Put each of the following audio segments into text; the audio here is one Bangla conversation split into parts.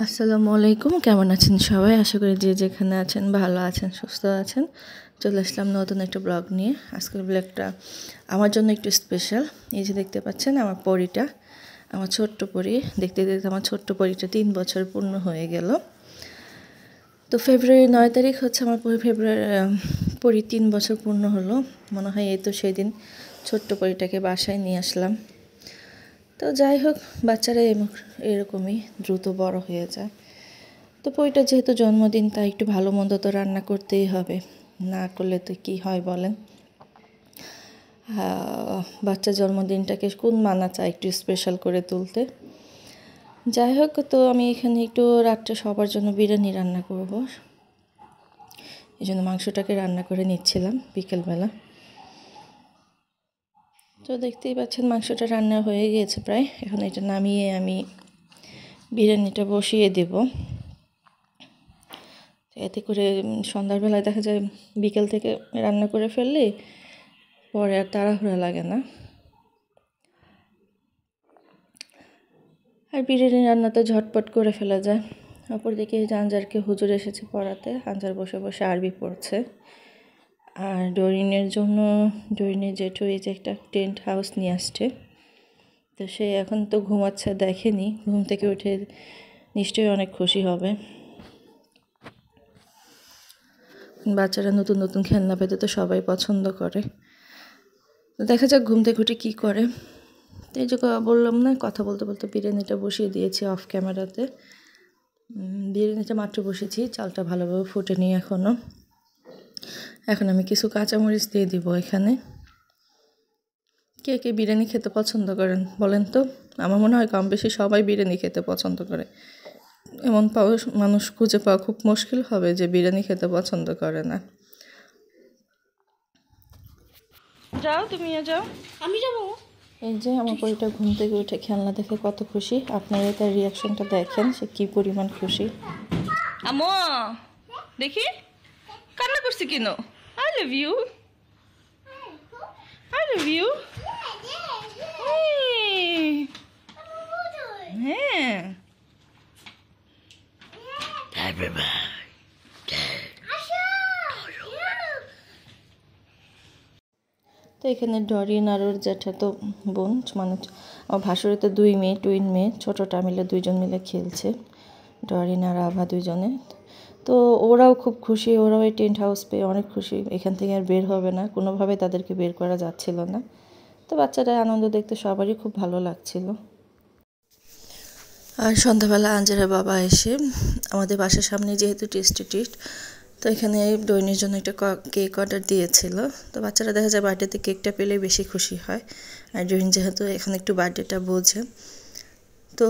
আসসালামু আলাইকুম, কেমন আছেন সবাই? আশা করি যে যেখানে আছেন ভালো আছেন, সুস্থ আছেন। চলে আসলাম নতুন একটা ব্লগ নিয়ে। আজকের ব্লগটা আমার জন্য একটু স্পেশাল। এই যে দেখতে পাচ্ছেন আমার পরীটা, আমার ছোট্ট পরী। দেখতে দেখতে আমার ছোট্ট পরীটা 3 বছর পূর্ণ হয়ে গেল। তো ফেব্রুয়ারি 9 তারিখ হচ্ছে আমার পরী 3 বছর পূর্ণ হলো। মনে হয় এই তো সেই দিন ছোট্ট পরীটাকে বাসায় নিয়ে আসলাম। তো যাই হোক, বাচ্চারা এরকমই দ্রুত বড় হয়ে যায়। তো পরীটার যেহেতু জন্মদিন, তাই একটু ভালো মন্দ তো রান্না করতেই হবে, না করলে তো কী হয় বলেন। বাচ্চার জন্মদিনটাকে কোন মানা চায় একটু স্পেশাল করে তুলতে। যাই হোক, তো আমি এখানে একটু রাত্রে সবার জন্য বিরিয়ানি রান্না করব, এই জন্য মাংসটাকে রান্না করে নিচ্ছিলাম বিকেলবেলা। তো দেখতেই পাচ্ছেন মাংসটা রান্না হয়ে গিয়েছে প্রায়। এখন এটা নামিয়ে আমি বিরিয়ানিটা বসিয়ে দেব। এতে করে সন্ধ্যাবেলায় দেখা যায় বিকেল থেকে রান্না করে ফেললে পরে আর তাড়াহুড়া লাগে না। আর বিরিয়ানি রান্না তো ঝটপট করে ফেলা যায়। অপরদিকে আঞ্জারকে হুজুর এসেছে পড়াতে, আঞ্জার বসে বসে আরবি পড়ছে। আর ডরিনের জন্য ডরিনের জেঠু এই যে একটা টেন্ট হাউস নিয়ে আসছে। তো সে এখন তো ঘুমাচ্ছে, দেখেনি, ঘুম থেকে উঠে নিশ্চয়ই অনেক খুশি হবে। বাচ্চারা নতুন নতুন খেলনা পেতে তো সবাই পছন্দ করে। দেখা যাক ঘুম থেকে উঠে কী করে। এই যে বললাম না, কথা বলতে বলতে বিরিয়ানিটা বসিয়ে দিয়েছি অফ ক্যামেরাতে। বিরিয়ানিটা মাত্র বসেছি, চালটা ভালোভাবে ফুটেনি এখনও। এখন আমি কিছু কাঁচামরিচ দিয়ে দিব এখানে। কে কে বিরিয়ানি খেতে পছন্দ করেন বলেন তো? আমার মনে হয় কম বেশি সবাই বিরিয়ানি খেতে পছন্দ করে। এমন মানুষ খুঁজে পাওয়া খুব মুশকিল হবে যে বিরিয়ানি খেতে পছন্দ করে না। যাও, তুমিও যাও। আমি যাবো। এই যে আমার পরীটা ঘুম থেকে উঠে খেলনা দেখে কত খুশি। আপনারা তার রিয়াকশনটা দেখেন, সে কি পরিমাণ খুশি। আমো দেখি কান্না করছি কেন? I love you, I love you. হ্যাঁ, তো এখানে ডরিন আর ওর জ্যাঠা তো বোন, মানে আমার ভাসুরের তো 2 মেয়ে, টুইন মেয়ে, ছোটোটা মিলে 2জন মিলে খেলছে, ডরিন আর আভা 2জনে। তো ওরাও খুব খুশি, ওরাও এই টেন্ট হাউস পেয়ে অনেক খুশি। এখান থেকে আর বের হবে না, কোনোভাবে তাদেরকে বের করা যাচ্ছিল না। তো বাচ্চারা আনন্দ দেখতে সবারই খুব ভালো লাগছিল। আর সন্ধ্যাবেলা আঞ্জারের বাবা এসে আমাদের বাসার সামনে যেহেতু টেস্টি ট্রিট, তো এখানে ডইনের জন্য একটা কেক অর্ডার দিয়েছিল। তো বাচ্চারা দেখা যায় বার্থডেতে কেকটা পেলে বেশি খুশি হয়। আর ডইন যেহেতু এখন একটু বার্থডেটা বোঝে, তো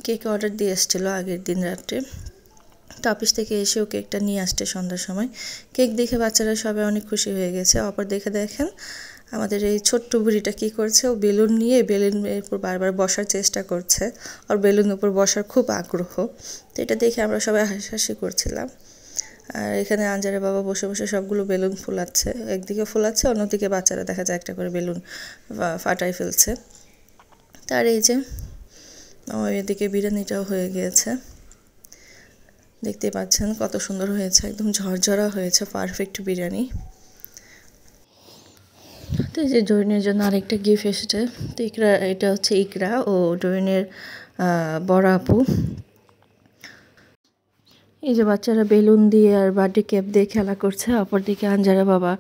কেক অর্ডার দিয়ে এসেছিলো আগের দিন রাত্রে। তো অফিস থেকে এসেও কেকটা নিয়ে আসছে সন্ধ্যার সময়। কেক দেখে বাচ্চারা সবাই অনেক খুশি হয়ে গেছে। অপর দেখেন আমাদের এই ছোট্ট বুড়িটা কী করছে, ও বেলুন নিয়ে বেলুনের উপর বারবার বসার চেষ্টা করছে। আর বেলুনের উপর বসার খুব আগ্রহ। তো এটা দেখে আমরা সবাই হাসাহাসি করছিলাম। আর এখানে আঞ্জারের বাবা বসে বসে সবগুলো বেলুন ফুলাচ্ছে, একদিকে ফুলাচ্ছে, অন্যদিকে বাচ্চারা দেখা যায় একটা করে বেলুন ফাটাই ফেলছে। তার এই যে এদিকে বিরিয়ানিটাও হয়ে গিয়েছে, দেখতে পাচ্ছেন কত সুন্দর হয়েছে, একদম ঝরঝরা হয়েছে, পারফেক্ট বিরিয়ানি। তো এই যে ডরিনের জন্য আরেকটা গিফট এসেছে। তো এটা হচ্ছে ইকরা ও ডরিনের বড় আপু। এই যে বাচ্চারা বেলুন দিয়ে আর বার্থডে কেক দিয়ে খেলা করছে। অপরদিকে আঞ্জারা বাবা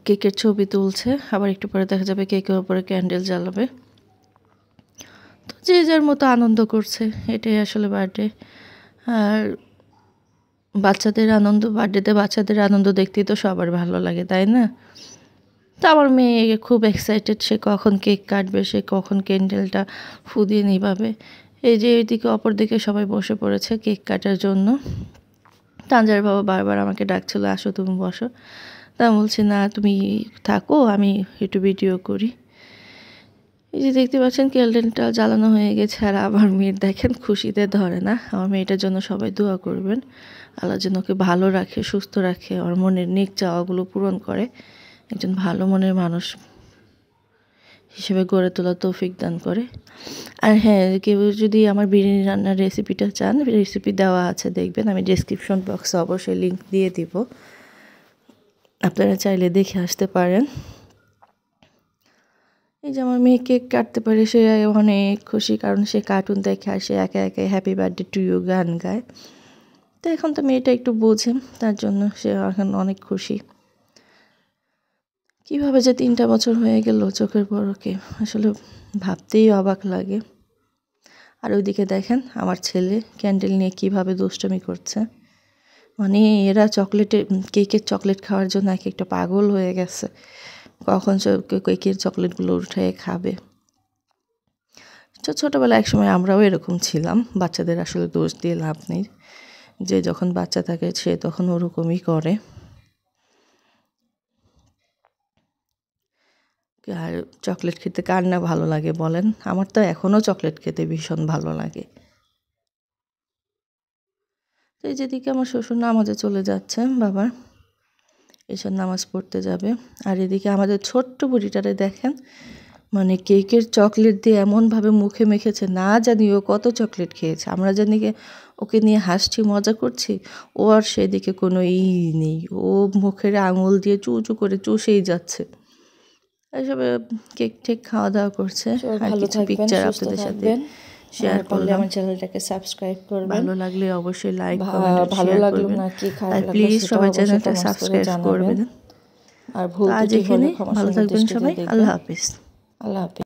কেকের ছবি তুলছে, আবার একটু পরে দেখা যাবে কেকের উপরে ক্যান্ডেল জ্বালাবে। তো যে যার মতো আনন্দ করছে, এটাই আসলে বার্থডে। আর বাচ্চাদের আনন্দ, বার্থডেতে বাচ্চাদের আনন্দ দেখতেই তো সবার ভালো লাগে, তাই না? তো আমার মেয়ে খুব এক্সাইটেড, সে কখন কেক কাটবে, সে কখন ক্যান্ডেলটা ফু দিয়ে নিভাবে। এই যে এইদিকে অপর দিকে সবাই বসে পড়েছে কেক কাটার জন্য। তানজার বাবা বারবার আমাকে ডাকছিল, আসো তুমি বসো। তা বলছি না, তুমি থাকো, আমি একটু ভিডিও করি। এই যে দেখতে পাচ্ছেন ক্যান্ডেলটা জ্বালানো হয়ে গেছে। আর আমার মেয়ের দেখেন খুশিতে ধরে না। আমার মেয়েটার জন্য সবাই দোয়া করবেন, আল্লাহ যেন ওকে ভালো রাখে, সুস্থ রাখে, ওর মনের নেক চাওয়াগুলো পূরণ করে, একজন ভালো মনের মানুষ হিসেবে গড়ে তোলার তৌফিক দান করে। আর হ্যাঁ, কেউ যদি আমার বিরিয়ানি রান্নার রেসিপিটা চান, রেসিপি দেওয়া আছে দেখবেন, আমি ডেসক্রিপশন বক্সে অবশ্যই লিঙ্ক দিয়ে দিব, আপনারা চাইলে দেখে আসতে পারেন। এই যে আমার মেয়ে কেক কাটতে পারে, সে অনেক খুশি, কারণ সে কার্টুন দেখে আর সে একা একা হ্যাপি বার্থডে টু ইউ গান গায়। তো এখন তো মেয়েটা একটু বোঝে, তার জন্য সে এখন অনেক খুশি। কীভাবে যে 3টা বছর হয়ে গেল চোখের পলকে, আসলে ভাবতেই অবাক লাগে। আর ওইদিকে দেখেন আমার ছেলে ক্যান্ডেল নিয়ে কিভাবে দুষ্টুমি করছে, মানে এরা কেকের চকলেট খাওয়ার জন্য এক একটা পাগল হয়ে গেছে, কখন কেকের চকলেটগুলো উঠে খাবে। ছোটোবেলায় একসময় আমরাও এরকম ছিলাম, বাচ্চাদের আসলে দোষ দিয়ে লাভ নেই, যে যখন বাচ্চা থাকে সে তখন ওরকমই করে। আর চকলেট খেতে কার না ভালো লাগে বলেন, আমার তো এখনও চকলেট খেতে ভীষণ ভালো লাগে। তো এই যেদিকে আমার শ্বশুর নামাজে চলে যাচ্ছে, বাবার এসব নামাজ পড়তে যাবে। আর এদিকে আমাদের ছোট্ট বুড়িটারে দেখেন, মানে কেকের চকলেট দিয়ে এমনভাবে মুখে মেখেছে, না জানি ও কত চকলেট খেয়েছে। আমরা জানি ওকে নিয়ে হাসছি, মজা করছি, ও আর সেদিকে কোনো নেই, ও মুখের আঙুল দিয়ে চু চু করে চুষেই যাচ্ছে। এইসবে কেক টেক খাওয়া দাওয়া করছে। আর কিছু পিকচার আপনাদের সাথে শেয়ার করলাম। আমার চ্যানেলটাকে সাবস্ক্রাইব করবেন, ভালো লাগলে অবশ্যই লাইক কমেন্ট ভালো লাগলো নাকি খারাপ লাগলো প্লিজ সবাই চ্যানেলটা সাবস্ক্রাইব করবেন। আর ভুল আজ এখানে ভালো থাকবেন সবাই, আল্লাহ হাফেজ। আল্লাহ হাফেজ।